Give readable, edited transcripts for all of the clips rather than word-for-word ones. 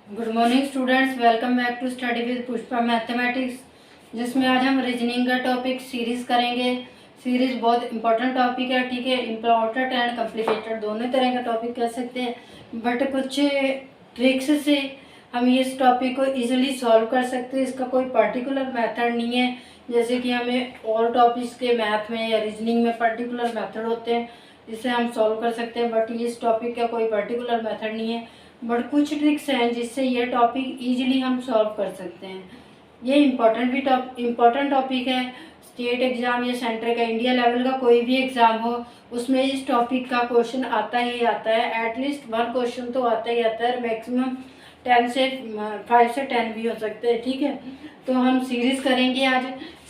Good morning students, welcome back to study with Pushpa mathematics, जिसमें आज हम रीजनिंग का टॉपिक सीरीज करेंगे। सीरीज बहुत इंपॉर्टेंट टॉपिक है, ठीक है। इम्पोर्टेंट एंड कॉम्प्लिकेटेड दोनों तरह का टॉपिक कह सकते हैं, बट कुछ ट्रिक्स से हम इस टॉपिक को इजीली सॉल्व कर सकते हैं। इसका कोई पर्टिकुलर मेथड नहीं है, जैसे कि हमें और टॉपिक्स के मैथ में या रीजनिंग में पर्टिकुलर मेथड होते हैं जिससे हम सॉल्व कर सकते हैं, बट इस टॉपिक का कोई पर्टिकुलर मेथड नहीं है, बट कुछ ट्रिक्स हैं जिससे ये टॉपिक इजीली हम सॉल्व कर सकते हैं। ये इम्पोर्टेंट टॉपिक है। स्टेट एग्ज़ाम या सेंटर का, इंडिया लेवल का कोई भी एग्ज़ाम हो, उसमें इस टॉपिक का क्वेश्चन आता ही आता है। एटलीस्ट 1 क्वेश्चन तो आता ही आता है, मैक्सिमम 5 से 10 भी हो सकते हैं, ठीक है। तो हम सीरीज़ करेंगे आज।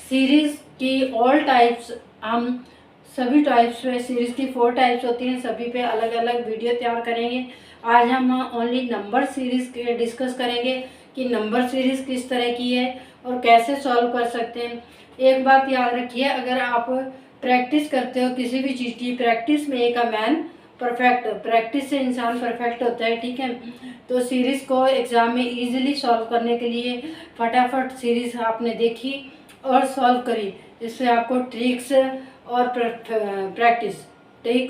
सीरीज़ की ऑल टाइप्स, हम सभी टाइप्स पे, सीरीज़ की 4 टाइप्स होती हैं, सभी पे अलग अलग वीडियो तैयार करेंगे। आज हम ओनली नंबर सीरीज़ के डिस्कस करेंगे कि नंबर सीरीज़ किस तरह की है और कैसे सॉल्व कर सकते हैं। एक बात याद रखिए, अगर आप प्रैक्टिस करते हो किसी भी चीज़ की, practice make a man perfect, practice से इंसान परफेक्ट होता है, ठीक है। तो सीरीज़ को एग्ज़ाम में इजीली सॉल्व करने के लिए फटाफट सीरीज़ आपने देखी और सॉल्व करी। इससे आपको ट्रिक्स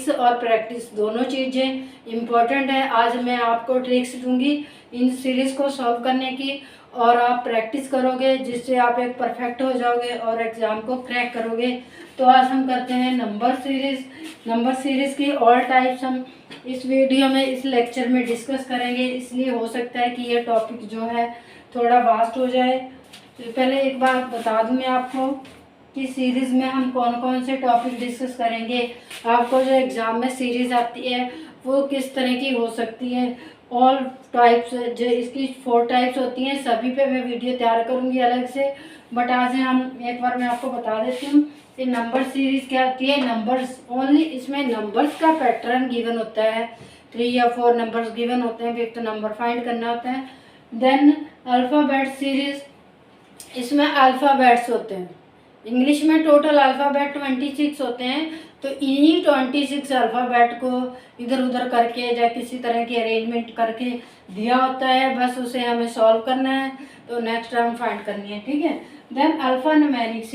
और प्रैक्टिस दोनों चीज़ें इम्पोर्टेंट है। आज मैं आपको ट्रिक्स दूंगी इन सीरीज़ को सॉल्व करने की, और आप प्रैक्टिस करोगे जिससे आप एक परफेक्ट हो जाओगे और एग्ज़ाम को क्रैक करोगे। तो आज हम करते हैं नंबर सीरीज़ की ऑल टाइप्स हम इस वीडियो में, इस लेक्चर में डिस्कस करेंगे। इसलिए हो सकता है कि ये टॉपिक जो है थोड़ा वास्ट हो जाए। तो पहले एक बात बता दूं मैं आपको कि सीरीज़ में हम कौन कौन से टॉपिक डिस्कस करेंगे। आपको जो एग्ज़ाम में सीरीज़ आती है वो किस तरह की हो सकती है, ऑल टाइप्स, जो इसकी 4 टाइप्स होती हैं, सभी पे मैं वीडियो तैयार करूँगी अलग से। बट आज हम एक बार मैं आपको बता देती हूँ कि नंबर सीरीज़ क्या होती है। नंबर्स ओनली, इसमें नंबर्स का पैटर्न गिवन होता है, 3 या 4 नंबर्स गिवन होते हैं, फिर तो नंबर फाइंड करना होता है। देन अल्फ़ाबेट सीरीज़, इसमें अल्फ़ाबेट्स होते हैं। इंग्लिश में टोटल अल्फ़ाबेट 26 होते हैं, तो इन्हीं 26 अल्फ़ाबेट को इधर उधर करके या किसी तरह की अरेंजमेंट करके दिया होता है, बस उसे हमें सॉल्व करना है। तो नेक्स्ट टाइम फाइंड करनी है, ठीक है। देन अल्फ़ा न्यूमेरिक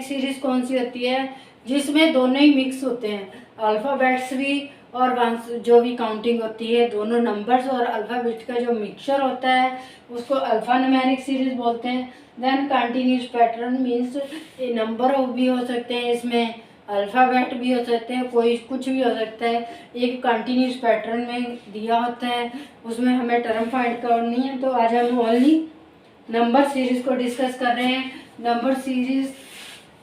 सीरीज़ कौन सी होती है, जिसमें दोनों ही मिक्स होते हैं, अल्फ़ाबेट्स भी और वंस जो भी काउंटिंग होती है, दोनों नंबर्स और अल्फ़ाबेट का जो मिक्सचर होता है उसको अल्फ़ा न्यूमेरिक सीरीज़ बोलते हैं। Then continuous pattern means number भी हो सकते हैं, इसमें अल्फ़ाबेट भी हो सकते हैं, कोई कुछ भी हो सकता है। एक कंटिन्यूस पैटर्न में दिया होता है, उसमें हमें टर्म फाइंड करनी है। तो आज हम ओनली नंबर सीरीज़ को डिस्कस कर रहे हैं, नंबर सीरीज़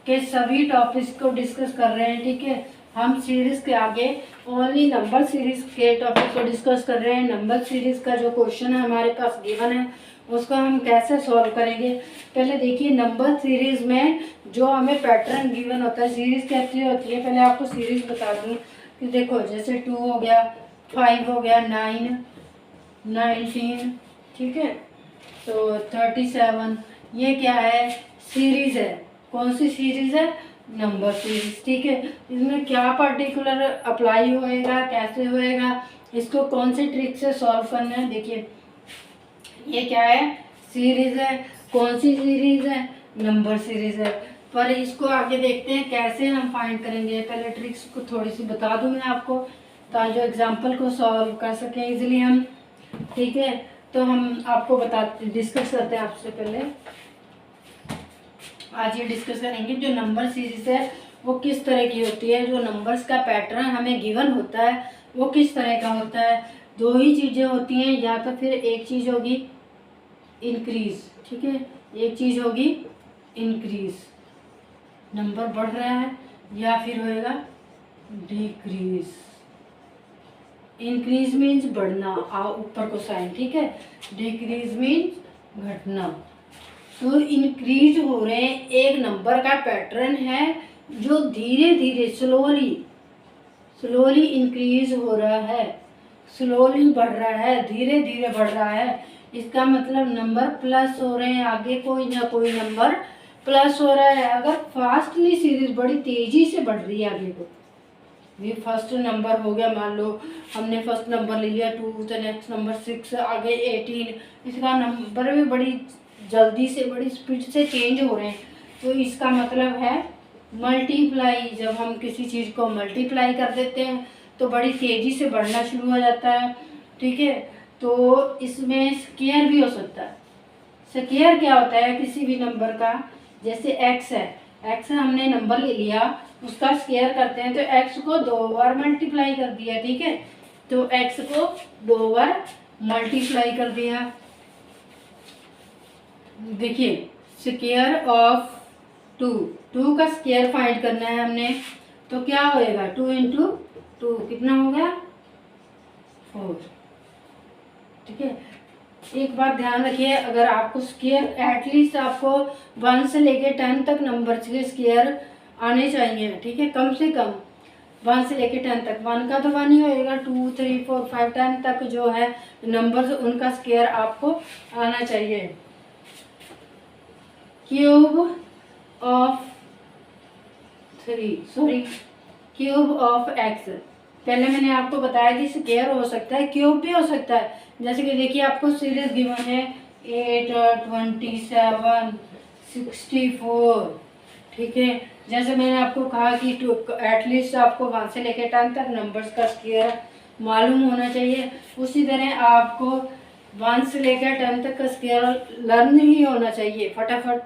के सभी टॉपिक्स को डिस्कस कर रहे हैं, ठीक है। हम सीरीज़ के आगे ओनली नंबर सीरीज़ के टॉपिक को डिस्कस कर रहे हैं। नंबर सीरीज़ का जो क्वेश्चन है हमारे पास गिवन है, उसको हम कैसे सॉल्व करेंगे। पहले देखिए, नंबर सीरीज़ में जो हमें पैटर्न गिवन होता है, सीरीज़ कैसी होती है, पहले आपको सीरीज़ बता दूँ कि देखो, जैसे 2 हो गया, 5 हो गया, 9, 19, ठीक है, तो 37, ये क्या है, सीरीज़ है। कौन सी सीरीज़ है, नंबर सीरीज़, ठीक है। इसमें क्या पर्टिकुलर अप्लाई होएगा, कैसे होएगा, इसको कौन सी ट्रिक से सॉल्व करना है। देखिए, ये क्या है, सीरीज़ है। कौन सी सीरीज़ है, नंबर सीरीज़ है। पर इसको आगे देखते हैं कैसे हम फाइंड करेंगे। पहले ट्रिक्स को थोड़ी सी बता दूं मैं आपको, ताकि एग्जाम्पल को सॉल्व कर सकें इजीली हम, ठीक है। तो हम आपको बताते, डिस्कस करते हैं आपसे। पहले आज ये डिस्कस करेंगे जो नंबर सीरीज़ है वो किस तरह की होती है, जो नंबर्स का पैटर्न हमें गिवन होता है वो किस तरह का होता है। 2 ही चीज़ें होती हैं, या तो फिर एक चीज़ होगी इंक्रीज, ठीक है, एक चीज़ होगी इंक्रीज, नंबर बढ़ रहा है, या फिर होएगा डिक्रीज। इंक्रीज मीन्स बढ़ना, ऊपर को साइन, ठीक है। डिक्रीज मीन्स घटना। तो इंक्रीज हो रहे हैं, एक नंबर का पैटर्न है जो धीरे धीरे स्लोली इंक्रीज हो रहा है, स्लोली बढ़ रहा है, धीरे धीरे बढ़ रहा है। इसका मतलब नंबर प्लस हो रहे हैं, आगे कोई ना कोई नंबर प्लस हो रहा है। अगर फास्टली सीरीज बड़ी तेजी से बढ़ रही है आगे को, ये फर्स्ट नंबर हो गया, मान लो हमने फर्स्ट नंबर ले लिया 2, तो नेक्स्ट नंबर 6, आगे 18। इसका नंबर भी बड़ी जल्दी से, बड़ी स्पीड से चेंज हो रहे हैं, तो इसका मतलब है मल्टीप्लाई। जब हम किसी चीज़ को मल्टीप्लाई कर देते हैं तो बड़ी तेज़ी से बढ़ना शुरू हो जाता है, ठीक है। तो इसमें स्क्वायर भी हो सकता है। स्क्वायर क्या होता है किसी भी नंबर का, जैसे एक्स है, एक्स हमने नंबर ले लिया, उसका स्क्वायर करते हैं तो एक्स को 2 बार मल्टीप्लाई कर दिया, ठीक है। तो एक्स को 2 बार मल्टीप्लाई कर दिया। देखिए स्क्वायर ऑफ 2 का स्क्वायर फाइंड करना है हमने, तो क्या होएगा 2 इंटू 2 कितना हो गया 4, ठीक है। एक बात ध्यान रखिए, अगर आपको स्क्वायर एटलीस्ट आपको 1 से लेके 10 तक नंबर के स्क्वायर आने चाहिए, ठीक है, कम से कम 1 से लेके 10 तक। 1 का तो 1 ही होएगा, 2, 3, 4, 5, 10 तक जो है नंबर्स उनका स्क्वायर आपको आना चाहिए। Cube of 3, sorry cube of x, पहले मैंने आपको बताया कि स्क्वायर हो सकता है, क्यूब भी हो सकता है। जैसे कि देखिए आपको सीरीज गिवन है 8, 27, 64, ठीक है। जैसे मैंने आपको कहा कि एटलीस्ट आपको 1 से लेकर 10 तक नंबर्स का स्क्वायर मालूम होना चाहिए, उसी तरह आपको 1 से लेकर 10 तक का स्क्वायर लर्न ही होना चाहिए। फटाफट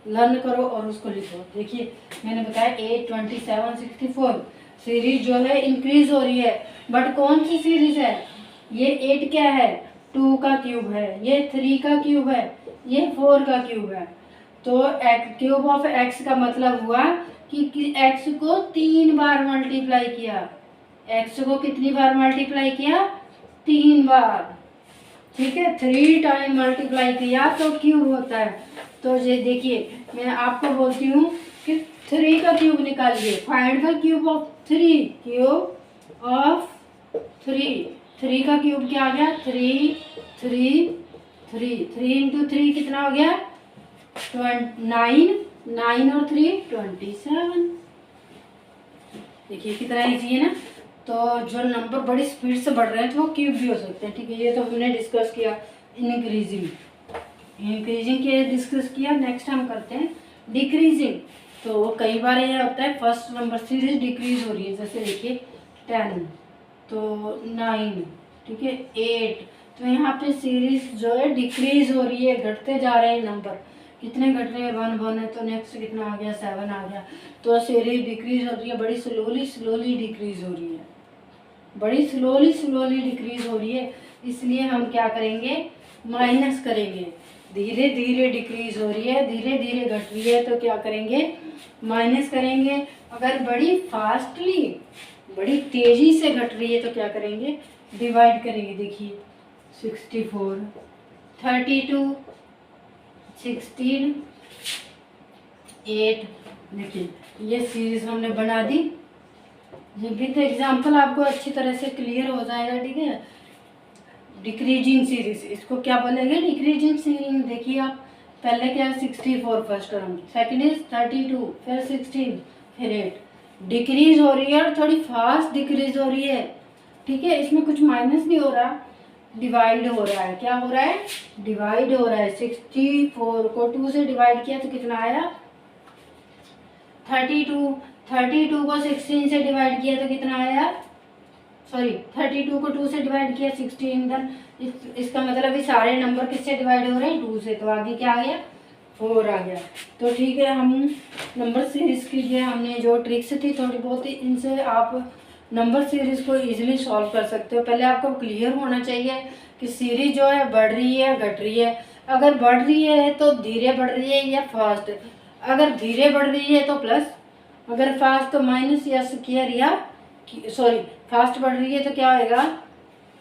लर्न करो और उसको लिखो। देखिए मैंने बताया 8, 27, 64 सीरीज जो है इंक्रीज हो रही है, बट कौन सी सीरीज है, ये 8 क्या है 2 का क्यूब है, ये 3 का क्यूब है, ये 4 का क्यूब है। तो क्यूब ऑफ एक्स का मतलब हुआ कि एक्स को 3 बार मल्टीप्लाई किया। एक्स को कितनी बार मल्टीप्लाई किया 3 बार, ठीक है। 3 टाइम मल्टीप्लाई किया तो क्यूब होता है। तो ये देखिए मैं आपको बोलती हूँ कि 3 का क्यूब निकालिए, find the cube of 3, cube of 3, 3 का क्यूब क्या आ गया 3, 3, 3, 3 इंटू 3 कितना हो गया 9, 9 और 3 27। देखिए कितना ईजी है ना। तो जो नंबर बड़ी स्पीड से बढ़ रहे हैं तो वो क्यूब भी हो सकते हैं, ठीक है। ये तो हमने डिस्कस किया इंक्रीजिंग के डिस्कस किया। नेक्स्ट हम करते हैं डिक्रीजिंग। तो कई बार ये होता है फर्स्ट नंबर सीरीज डिक्रीज हो रही है, जैसे देखिए 10, तो 9, ठीक है, 8, तो यहाँ पे सीरीज जो है डिक्रीज हो रही है, घटते जा रहे हैं नंबर। कितने घट रहे हैं 1, 1 है, तो नेक्स्ट कितना आ गया 7 आ गया। तो सीरीज डिक्रीज हो रही है, बड़ी स्लोली डिक्रीज हो रही है, बड़ी स्लोली डिक्रीज हो रही है। इसलिए हम क्या करेंगे माइनस करेंगे। धीरे धीरे डिक्रीज हो रही है, धीरे धीरे घट रही है, तो क्या करेंगे माइनस करेंगे। अगर बड़ी फास्टली, बड़ी तेजी से घट रही है तो क्या करेंगे डिवाइड करेंगे। देखिए 64, 32, 16, 8, देखिए ये सीरीज हमने बना दी। ये भी तो एग्जाम्पल आपको अच्छी तरह से क्लियर हो जाएगा, ठीक है। डिक्रीजिंग सीरीज, इसको क्या बोलेंगे डिक्रीजिंग सीरीज। देखिए आप पहले क्या है 64 फर्स्ट टर्म, सेकंड इज 32, फिर 16, फिर 8, डिक्रीज हो रही है और थोड़ी फास्ट डिक्रीज हो रही है, ठीक है। इसमें कुछ माइनस नहीं हो रहा, डिवाइड हो रहा है। क्या हो रहा है डिवाइड हो रहा है। 64 को 2 से डिवाइड किया तो कितना आया 32, 32 को 16 से डिवाइड किया तो कितना आया, सॉरी 32 को 2 से डिवाइड किया 16, देन इसका मतलब ये सारे नंबर किससे डिवाइड हो रहे हैं 2 से, तो आगे क्या आ गया 4 आ गया। तो ठीक है, हम नंबर सीरीज की जो हमने जो ट्रिक्स थी थोड़ी बहुत, इनसे आप नंबर सीरीज को इजीली सॉल्व कर सकते हो। पहले आपको क्लियर होना चाहिए कि सीरीज जो है बढ़ रही है घट रही है। अगर बढ़ रही है तो धीरे बढ़ रही है या फास्ट, अगर धीरे बढ़ रही है तो प्लस, अगर फास्ट तो माइनस या स्क्वायर या सॉरी फास्ट बढ़ रही है तो क्या होएगा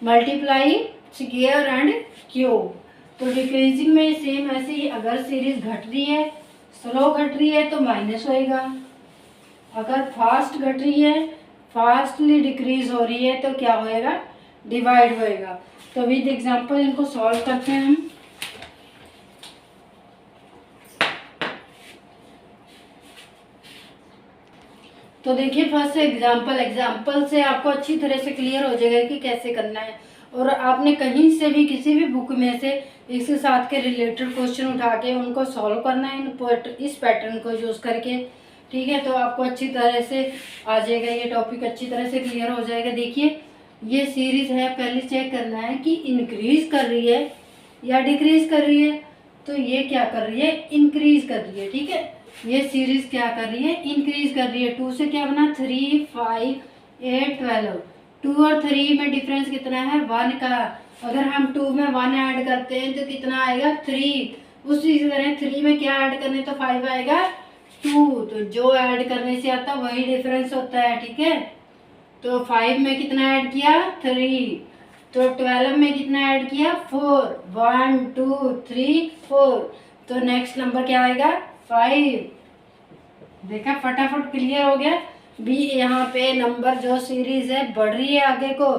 मल्टीप्लाई स्क्वायर एंड क्यूब। तो डिक्रीजिंग में सेम ऐसे ही, अगर सीरीज घट रही है स्लो घट रही है तो माइनस होएगा, अगर फास्ट घट रही है फास्टली डिक्रीज हो रही है तो क्या होएगा डिवाइड होएगा। तो विद एग्जांपल इनको सॉल्व करते हैं हम। तो देखिए फर्स्ट एग्जाम्पल से आपको अच्छी तरह से क्लियर हो जाएगा कि कैसे करना है। और आपने कहीं से भी किसी भी बुक में से इसके साथ के रिलेटेड क्वेश्चन उठा के उनको सॉल्व करना है इस पैटर्न को यूज़ करके। ठीक है, तो आपको अच्छी तरह से आ जाएगा, ये टॉपिक अच्छी तरह से क्लियर हो जाएगा। देखिए ये सीरीज है, पहले चेक करना है कि इंक्रीज कर रही है या डिक्रीज कर रही है। तो ये क्या कर रही है, इंक्रीज कर रही है। ठीक है, ये सीरीज क्या कर रही है, इंक्रीज कर रही है। 2 से क्या बना, 3, 5, 8, 12। 2 और 3 में डिफरेंस कितना है, 1 का। अगर हम 2 में 1 ऐड करते हैं तो कितना आएगा, 3। उसी तरह 3 में क्या ऐड करने तो 5 आएगा, 2। तो जो ऐड करने से आता वही डिफरेंस होता है। ठीक है, तो 5 में कितना ऐड किया, 3। तो 12 में कितना ऐड किया, 4। 1, 2, 3, 4। तो नेक्स्ट नंबर क्या आएगा, 5। देखा, फटाफट क्लियर हो गया। भी यहाँ पे नंबर जो सीरीज है बढ़ रही है आगे को,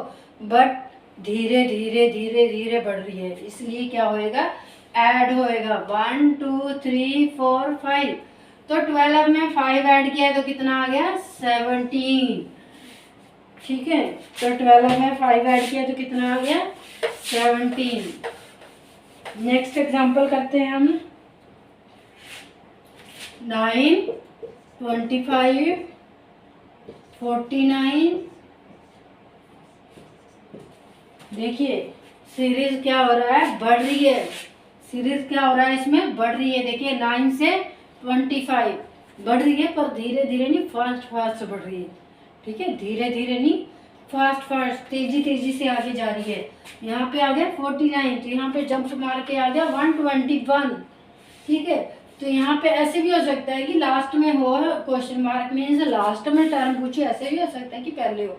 बट धीरे धीरे धीरे धीरे बढ़ रही है, इसलिए क्या होएगा, ऐड होएगा। 1, 2, 3, 4, 5। तो 12 में 5 ऐड किया तो कितना आ गया, 17। ठीक है, तो 12 में 5 ऐड किया तो कितना आ गया, 17। नेक्स्ट एग्जांपल करते हैं हम। 9, 25, 49। देखिए सीरीज क्या हो रहा है, बढ़ रही है। सीरीज क्या हो रहा है, इसमें बढ़ रही है। देखिए 9 से 25 बढ़ रही है, पर धीरे धीरे नहीं, फास्ट फास्ट बढ़ रही है। ठीक है, धीरे धीरे नहीं, फास्ट फास्ट, तेजी तेजी से आगे जा रही है। यहाँ पे आ गया 49, तो यहाँ पे जंप मार के आ गया 121। ठीक है, तो यहाँ पे ऐसे भी हो सकता है कि लास्ट में हो क्वेश्चन मार्क, मीन्स लास्ट में टर्म पूछे, ऐसे भी हो सकता है कि पहले हो।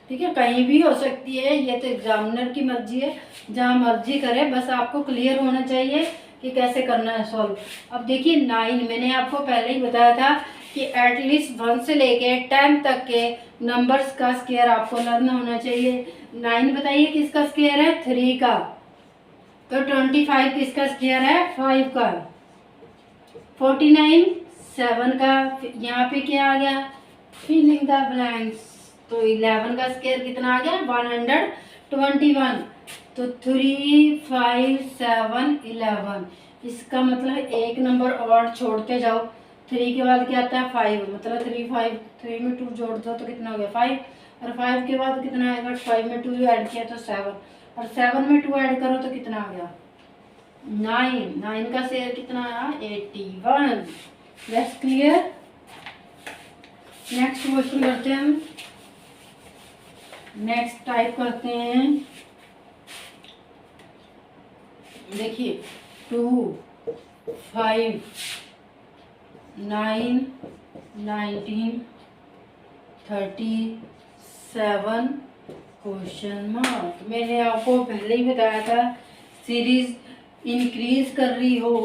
ठीक है, कहीं भी हो सकती है, ये तो एग्जामिनर की मर्जी है, जहाँ मर्जी करे, बस आपको क्लियर होना चाहिए कि कैसे करना है सॉल्व। अब देखिए 9, मैंने आपको पहले ही बताया था कि एटलीस्ट 1 से लेके 10 तक के नंबर्स का स्क्वायर आपको लर्न होना चाहिए। 9 बताइए किसका स्क्वायर है, 3 का। तो 25 किसका स्क्वायर है, 5 का। 49 7 का। यहाँ पे क्या आ गया, फिलिंग द ब्लैंक्स। तो 11 का स्क्वायर कितना आ गया, 121। तो 3, 5, 7, 11। इसका मतलब एक नंबर और छोड़ते जाओ। 3 के बाद क्या आता है, 5, मतलब 3, 5, 3 में 2 जोड़ दो तो कितना हो गया, 5। और 5 के बाद कितना आएगा, 5 में 2 ऐड किया तो 7। और 7 में 2 ऐड करो तो कितना आ गया, 9 का शेयर कितना आया, 81। That's clear. नेक्स्ट क्वेश्चन करते हैं हम। नेक्स्ट टाइप करते हैं। देखिए 2, 5, 9, 19, 37 क्वेश्चन मार्क। मैंने आपको पहले ही बताया था, सीरीज इंक्रीज कर रही हो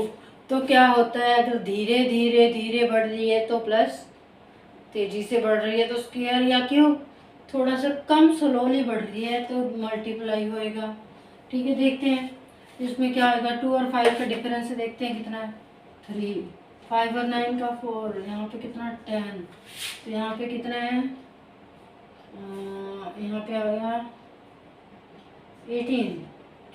तो क्या होता है, अगर धीरे धीरे धीरे बढ़ रही है तो प्लस, तेजी से बढ़ रही है तो स्क्वायर, या क्यों थोड़ा सा कम स्लोली बढ़ रही है तो मल्टीप्लाई होएगा। ठीक है, देखते हैं इसमें क्या आएगा। 2 और 5 का डिफरेंस देखते हैं कितना है, 3। 5 और 9 का 4। यहाँ पे कितना, 10। तो यहाँ पे कितना है, यहाँ पे आ गया 18।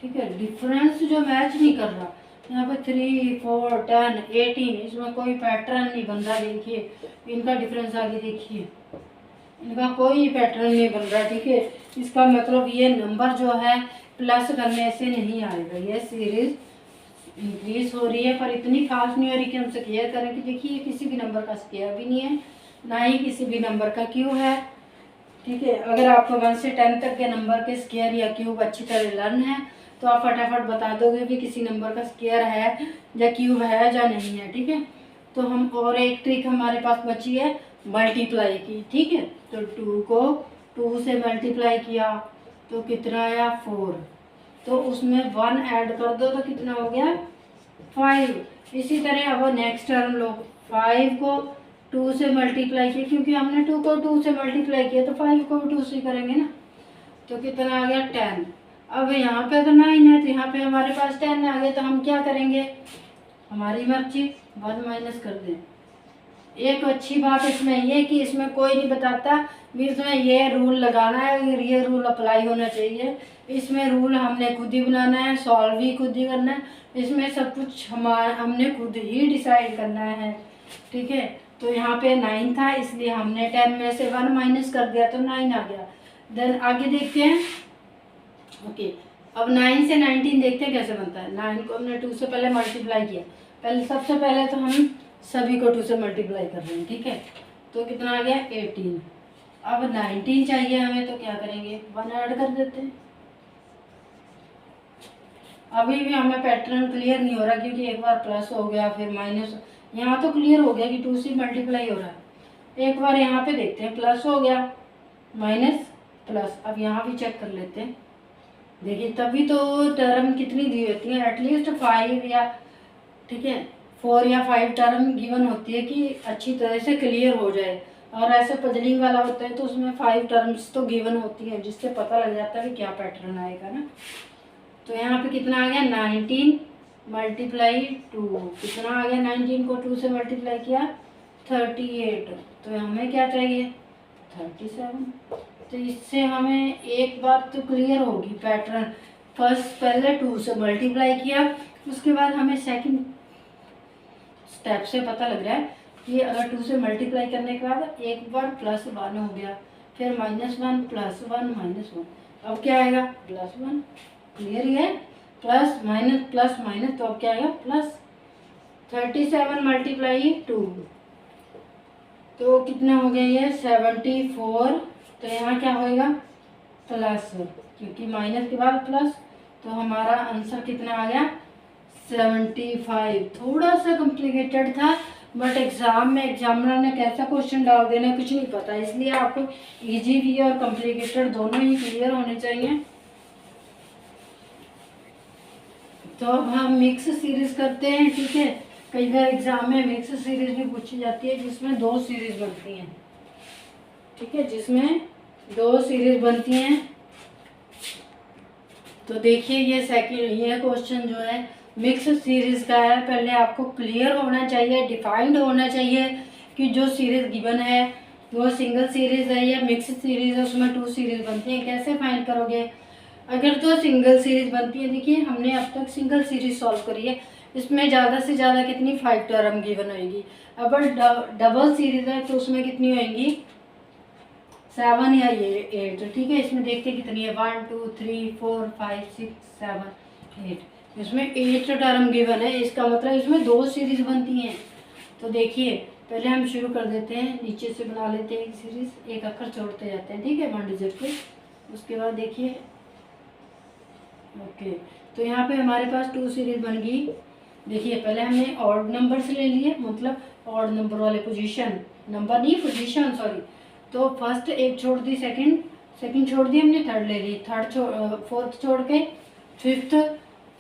ठीक है, डिफरेंस जो मैच नहीं कर रहा, यहाँ पे 3, 4, 10, 18, इसमें कोई पैटर्न नहीं बन रहा। देखिए इनका डिफरेंस आगे देखिए, इनका कोई पैटर्न नहीं बन रहा। ठीक है, इसका मतलब ये नंबर जो है प्लस करने से नहीं आएगा। ये सीरीज इंक्रीज हो रही है पर इतनी फास्ट नहीं हो रही कि हम स्क्वायर करें। कि देखिए किसी भी नंबर का स्क्वायर भी नहीं है, ना ही किसी भी नंबर का क्यूब है। ठीक है, अगर आपको 1 से 10 तक के नंबर के स्क्वायर या क्यूब अच्छी तरह लर्न है तो आप फटाफट बता दोगे भी किसी नंबर का स्क्वायर है या क्यूब है या नहीं है। ठीक है, तो हम और एक ट्रिक हमारे पास बची है मल्टीप्लाई की। ठीक है, तो 2 को 2 से मल्टीप्लाई किया तो कितना आया, 4। तो उसमें 1 ऐड कर दो तो कितना हो गया, 5। इसी तरह अब नेक्स्ट टर्म लो, 5 को 2 से मल्टीप्लाई किया, क्योंकि हमने 2 को 2 से मल्टीप्लाई किया तो 5 को भी 2 से करेंगे ना, तो कितना आ गया, 10। अब यहाँ पे तो 9 है तो यहाँ पे हमारे पास 10 आ गया, तो हम क्या करेंगे, हमारी मर्जी, 1 माइनस कर दें। एक अच्छी बात इसमें ये कि इसमें कोई नहीं बताता भी इसमें ये रूल लगाना है और ये रूल अप्लाई होना चाहिए। इसमें रूल हमने खुद ही बनाना है, सॉल्व भी खुद ही करना है। इसमें सब कुछ हमने खुद ही डिसाइड करना है, ठीक है। तो यहाँ पे 9 था, इसलिए हमने 10 में से 1 माइनस कर दिया तो 9 आ गया। देन आगे देखते हैं। ओके, अब 9 से 19 देखते हैं कैसे बनता है। 9 को हमने 2 से पहले मल्टीप्लाई किया। पहले सबसे पहले तो हम सभी को 2 से मल्टीप्लाई कर रहे हैं, ठीक है। तो कितना आ गया 18। अब 19 चाहिए हमें, तो क्या करेंगे 1 ऐड कर देते हैं। अभी भी हमें पैटर्न क्लियर नहीं हो रहा क्योंकि एक बार प्लस हो गया फिर माइनस। यहाँ तो क्लियर हो गया कि 2 से मल्टीप्लाई हो रहा है। एक बार यहाँ पे देखते हैं, प्लस हो गया माइनस प्लस। अब यहाँ भी चेक कर लेते हैं। देखिए तभी तो टर्म कितनी दी होती है, एटलीस्ट 5 या ठीक है 4 या 5 टर्म गिवन होती है कि अच्छी तरह से क्लियर हो जाए। और ऐसे पजलिंग वाला होता है तो उसमें 5 टर्म्स तो गिवन होती है जिससे पता लग जाता है कि क्या पैटर्न आएगा ना। तो यहाँ पे कितना आ गया 19 मल्टीप्लाई 2। कितना आ गया 19 को 2 से मल्टीप्लाई किया 38। तो हमें क्या चाहिए 37। तो इससे हमें एक बात तो क्लियर होगी पैटर्न। फर्स्ट पहले 2 से मल्टीप्लाई किया, उसके बाद हमें सेकंड स्टेप से पता लग रहा है कि अगर 2 से मल्टीप्लाई करने के बाद एक बार +1 हो गया, फिर -1 +1 -1। अब क्या आएगा +1। क्लियर ही है, प्लस माइनस तो अब क्या आएगा प्लस। 37 मल्टीप्लाई 2 तो कितना हो गया ये 74। तो यहाँ क्या होएगा प्लस, क्योंकि माइनस के बाद प्लस। तो हमारा आंसर कितना आ गया 75। थोड़ा सा कॉम्प्लिकेटेड था बट एग्जाम में एग्जामिनर ने कैसा क्वेश्चन डाल देना कुछ नहीं पता, इसलिए आपको इजी भी और कॉम्प्लिकेटेड दोनों ही क्लियर होने चाहिए। तो अब हम मिक्स सीरीज करते हैं, ठीक है। कई बार एग्जाम में मिक्स सीरीज भी पूछी जाती है जिसमें 2 सीरीज बनती हैं, ठीक है, जिसमें 2 सीरीज बनती हैं। तो देखिए ये क्वेश्चन जो है मिक्स सीरीज का है। पहले आपको क्लियर होना चाहिए, डिफाइंड होना चाहिए कि जो सीरीज गिवन है वो सिंगल सीरीज है या मिक्स सीरीज है, उसमें 2 सीरीज बनती हैं। कैसे फाइंड करोगे अगर तो सिंगल सीरीज बनती है। देखिए हमने अब तक सिंगल सीरीज सॉल्व करी है, इसमें ज़्यादा से ज़्यादा कितनी 5 टर्म गिवन होगी। अगर डबल सीरीज है तो उसमें कितनी होगी 7 या 8। ठीक है, इसमें देखते हैं कितनी है 1 2 3 4 5 6 7 8। इसमें 8 टर्म गिवन है, इसका मतलब इसमें 2 सीरीज बनती हैं। तो देखिए पहले हम शुरू कर देते हैं, नीचे से बना लेते हैं एक सीरीज, एक अक्षर छोड़ते जाते हैं, ठीक है 1 डिजिट पे। उसके बाद देखिए ओके, तो यहाँ पे हमारे पास 2 सीरीज बन गई। देखिए पहले हमने ऑड नंबर्स ले लिए, मतलब ऑड नंबर वाले पोजीशन, नंबर नहीं पोजीशन सॉरी। तो फर्स्ट एक छोड़ दी, सेकंड छोड़ दी हमने, थर्ड ले ली, फोर्थ छोड़ के फिफ्थ,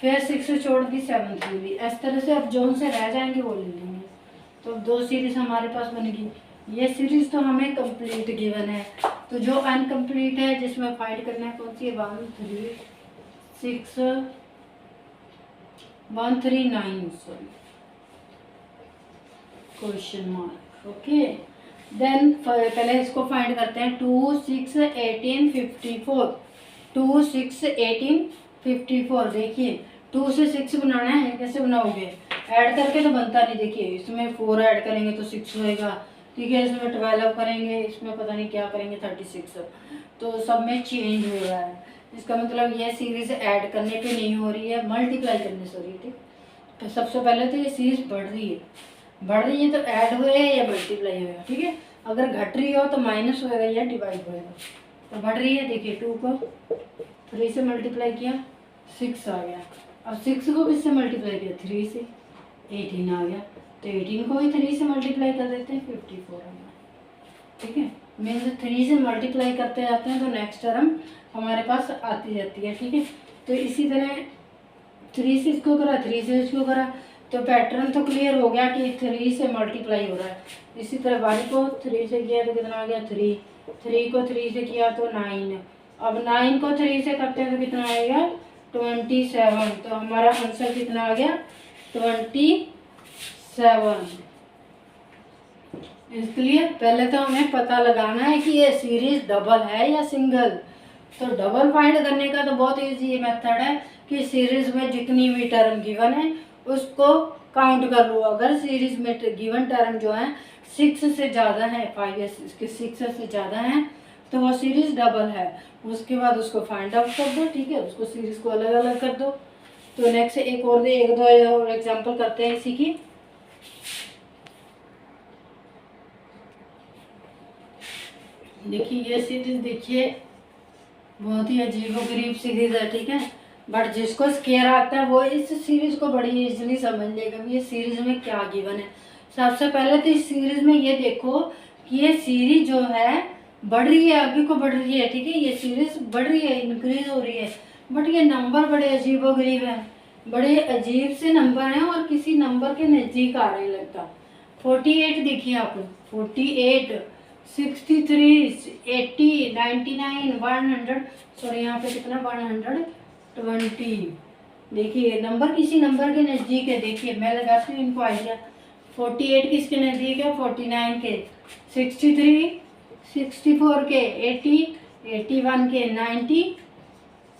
फिर 6 छोड़ दी, 7th ले ली। इस तरह से अब जोन से रह जाएंगे वो ले लेंगे। तो 2 सीरीज हमारे पास बन गई। ये सीरीज तो हमें कंप्लीट गिवन है, तो जो अनकम्प्लीट है जिसमें फाइंड करना है कौन सी है 1 3 6 1 3 9 sorry question mark. Okay, then पहले इसको फाइंड करते हैं 2 6 18 54। 2 6 18 54। देखिए 2 से 6 बनाना है, कैसे बनाओगे ऐड करके तो बनता नहीं। देखिए इसमें 4 ऐड करेंगे तो 6 होएगा, ठीक है, इसमें 12 करेंगे, इसमें पता नहीं क्या करेंगे 36। तो सब में चेंज हो रहा है, इसका मतलब ये सीरीज ऐड करने पे नहीं हो रही है, मल्टीप्लाई करने से हो रही है। ठीक, तो सबसे पहले तो ये सीरीज बढ़ रही है तो ऐड होएगा या मल्टीप्लाई होएगा, ठीक है। अगर घट रही हो तो माइनस होएगा या डिवाइड होएगा। तो बढ़ रही है, देखिए 2 को 3 से मल्टीप्लाई किया 6 आ गया। अब 6 को किससे मल्टीप्लाई किया 3 से, 18 आ गया। तो 18 को भी 3 से मल्टीप्लाई कर देते हैं 54 आ गया, ठीक है। मीन्स 3 से मल्टीप्लाई करते जाते हैं तो नेक्स्ट टर्म हमारे पास आती जाती है, ठीक है। तो इसी तरह 3 से इसको करा, 3 से इसको करा, तो पैटर्न तो क्लियर हो गया कि 3 से मल्टीप्लाई हो रहा है। इसी तरह 1 को 3 से किया तो कितना आ गया 3, 3 को 3 से किया तो 9। अब 9 को 3 से करते हैं तो कितना आएगा 27। तो हमारा आंसर कितना आ गया 27। इसलिए पहले तो हमें पता लगाना है कि ये सीरीज डबल है या सिंगल। तो डबल फाइंड करने का तो बहुत इजी मेथड है कि सीरीज में जितनी भी टर्म गिवन है उसको काउंट कर लो। अगर सीरीज में गिवन टर्म जो है 6 से ज़्यादा है, 5 या 6 से ज़्यादा है, तो वो सीरीज डबल है। उसके बाद उसको फाइंड आउट कर दो, ठीक है, उसको सीरीज को अलग अलग कर दो। तो नेक्स्ट एक दो और एग्जांपल करते हैं इसी की। देखिए ये सीरीज देखिए बहुत ही अजीबोगरीब सीरीज है, ठीक है, बट जिसको स्केयर आता है वो इस सीरीज को बड़ी इजीली समझ लेगा ये सीरीज में क्या गिवन है। सबसे पहले तो इस सीरीज में ये देखो कि ये सीरीज जो है बढ़ रही है, आगे को बढ़ रही है, ठीक है, ये सीरीज बढ़ रही है, इंक्रीज हो रही है, बट ये नंबर बड़े अजीबोगरीब है, बड़े अजीब से नंबर हैं और किसी नंबर के नज़दीक आ रहे लगता। 48 देखिए आप, 48, 63, 80, 99, 100, सॉरी यहाँ पे कितना 120। देखिए नंबर किसी नंबर के नज़दीक है। देखिए मैं लगाती हूँ इनको आइडिया। 48 किसके नज़दीक है, 49 के, 63 64 के, 80 81 के, 90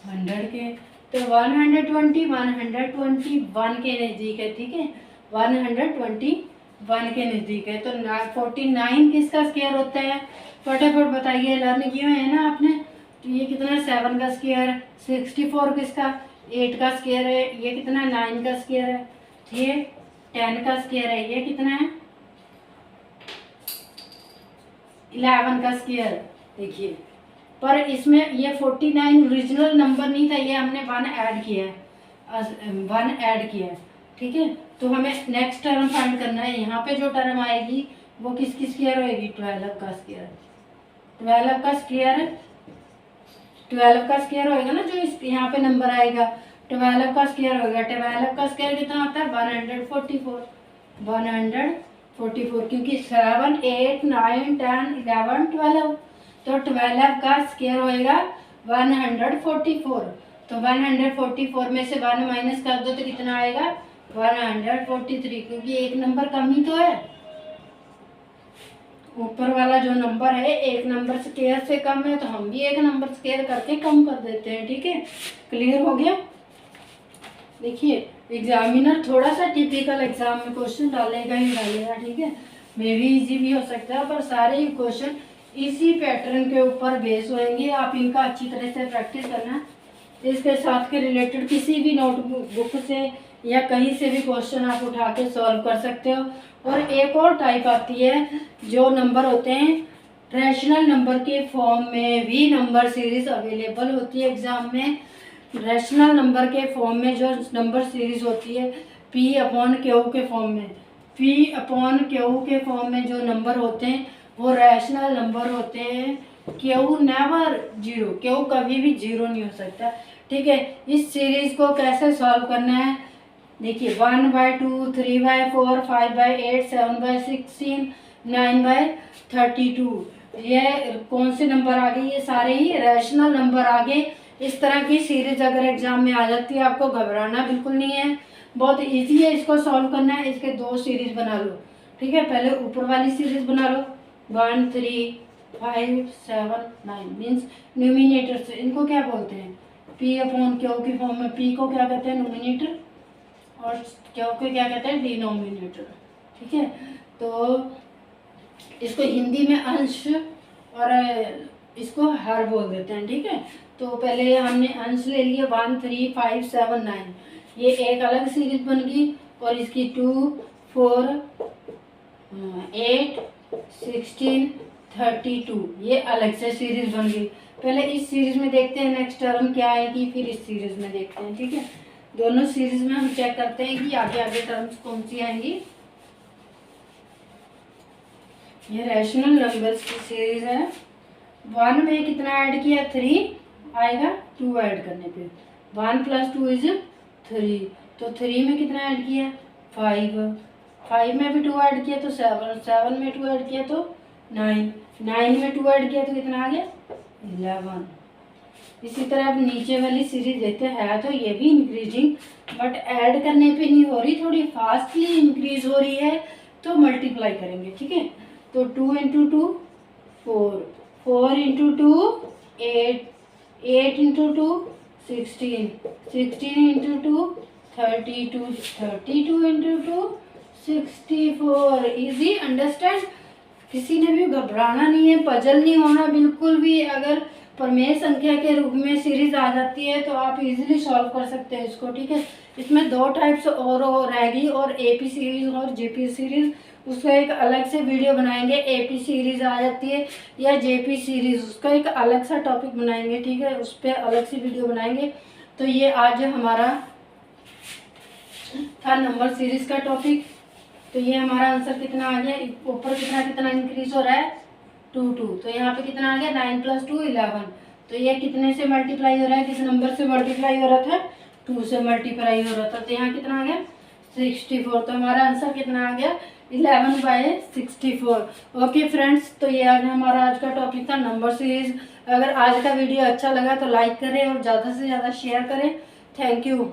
100 के, तो 120 121 के नज़दीक है, ठीक है, 121 के नज़दीक है। तो 49 किसका स्क्वायर होता है, फटाफट बताइए, लर्न किए हुए हैं ना आपने। तो ये कितना 7 का स्क्वायर है। 64 किसका 8 का स्क्वायर है। ये कितना 9 का स्क्वायर है। ये 10 का स्क्वायर है। ये कितना है 11 का स्क्वायर। देखिए पर इसमें ये 49 ओरिजिनल नंबर नहीं था, ये हमने 1 ऐड किया है, 1 ऐड किया है, ठीक है। तो हमें नेक्स्ट टर्म फाइंड करना है। यहाँ पे जो टर्म आएगी वो किसकी स्क्वायर होएगी, 12 का स्क्वायर। 12 का स्क्वायर 12 का स्क्वायर होएगा ना, जो इस यहाँ पे नंबर आएगा 12 का स्क्वायर होगा। 12 का स्क्वायर कितना होता है 144, 144, क्योंकि 7 8 9 10 11 12, तो 12 का स्क्वायर होएगा 144। तो 144 में से 1 माइनस कर दो तो कितना आएगा 143, क्योंकि एक नंबर कम ही तो है। ऊपर वाला जो नंबर है एक नंबर स्क्वायर से कम है, तो हम भी एक नंबर स्क्वायर करके कम कर देते हैं, ठीक है। क्लियर हो गया। देखिए एग्जामिनर थोड़ा सा टिपिकल एग्जाम में क्वेश्चन डालेगा ही डालेगा, ठीक है, मे भी इजी भी हो सकता है, पर सारे ही क्वेश्चन इसी पैटर्न के ऊपर बेस होंगे। आप इनका अच्छी तरह से प्रैक्टिस करना। इसके साथ के रिलेटेड किसी भी नोटबुक से या कहीं से भी क्वेश्चन आप उठा के सॉल्व कर सकते हो। और एक और टाइप आती है जो नंबर होते हैं रैशनल नंबर के फॉर्म में भी नंबर सीरीज अवेलेबल होती है एग्जाम में। रैशनल नंबर के फॉर्म में जो नंबर सीरीज होती है P/Q के फॉर्म में, P/Q के फॉर्म में जो नंबर होते हैं वो रैशनल नंबर होते हैं। Q नेवर जीरो, Q कभी भी जीरो नहीं हो सकता, ठीक है। इस सीरीज को कैसे सॉल्व करना है, देखिए 1/2, 3/4, 5/8, 7/16, 9/32, ये कौन से नंबर आ गए, ये सारे ही रैशनल नंबर आ गए। इस तरह की सीरीज अगर एग्जाम में आ जाती है आपको घबराना बिल्कुल नहीं है, बहुत इजी है इसको सॉल्व करना है। इसके 2 सीरीज बना लो, ठीक है। पहले ऊपर वाली सीरीज बना लो 1 3 5 7 9, मीन्स न्यूमिनेटर से इनको क्या बोलते हैं P/Q की फॉर्म में। P को क्या कहते हैं न्यूमिनेटर और Q को क्या कहते हैं डिनोमिनेटर, ठीक है। तो इसको हिंदी में अंश और इसको हर बोल देते हैं, ठीक है। तो पहले हमने अंश ले लिया 1 3 5 7 9, ये एक अलग सीरीज बन गई। और इसकी 2 4 8 16 32 ये अलग से सीरीज बन गई। पहले इस सीरीज में देखते हैं नेक्स्ट टर्म क्या आएगी, फिर इस सीरीज में देखते हैं, ठीक है। दोनों सीरीज में हम चेक करते हैं कि आगे आगे टर्म्स कौन सी आएंगी। ये रैशनल नंबर्स की सीरीज है। 1 में कितना ऐड किया 3 आएगा, 2 ऐड करने पे 1 + 2 = 3, तो 3 में कितना ऐड किया 5, 5 में भी 2 ऐड किया तो 7, 7 में 2 ऐड किया तो 9, 9 में 2 ऐड किया तो कितना आ गया 11। इसी तरह अब नीचे वाली सीरीज देखते हैं, तो ये भी इंक्रीजिंग, बट ऐड करने पे नहीं हो रही, थोड़ी फास्टली इंक्रीज हो रही है, तो मल्टीप्लाई करेंगे, ठीक है। तो 2 into 2 4, 4 into 2 8, 8 into 2 16, 16 into 2 32, 32 into 2 64। Easy, understand. किसी ने भी घबराना नहीं है, पजल नहीं होना बिल्कुल भी। अगर प्रमेय संख्या के रूप में सीरीज आ जाती है तो आप इजीली सॉल्व कर सकते हैं इसको, ठीक है। इसमें दो टाइप्स और रहेगी, और एपी सीरीज और जेपी सीरीज, उसका एक अलग से वीडियो बनाएंगे। एपी सीरीज आ जाती है या जेपी सीरीज, उसका एक अलग सा टॉपिक बनाएंगे, ठीक है, उस पर अलग से वीडियो बनाएंगे। तो ये आज हमारा था नंबर सीरीज का टॉपिक। तो ये हमारा आंसर कितना आ गया, ऊपर कितना कितना इंक्रीज हो रहा है 2 2, तो यहाँ पे कितना आ गया 9 + 2 11। तो ये कितने से मल्टीप्लाई हो रहा है, किस नंबर से मल्टीप्लाई हो रहा था, 2 से मल्टीप्लाई हो रहा था। तो यहाँ कितना आ गया 64। तो हमारा आंसर कितना आ गया 11/64। ओके फ्रेंड्स, तो ये हमारा आज का टॉपिक था नंबर सीरीज। अगर आज का वीडियो अच्छा लगा तो लाइक करें और ज़्यादा से ज़्यादा शेयर करें। Thank you.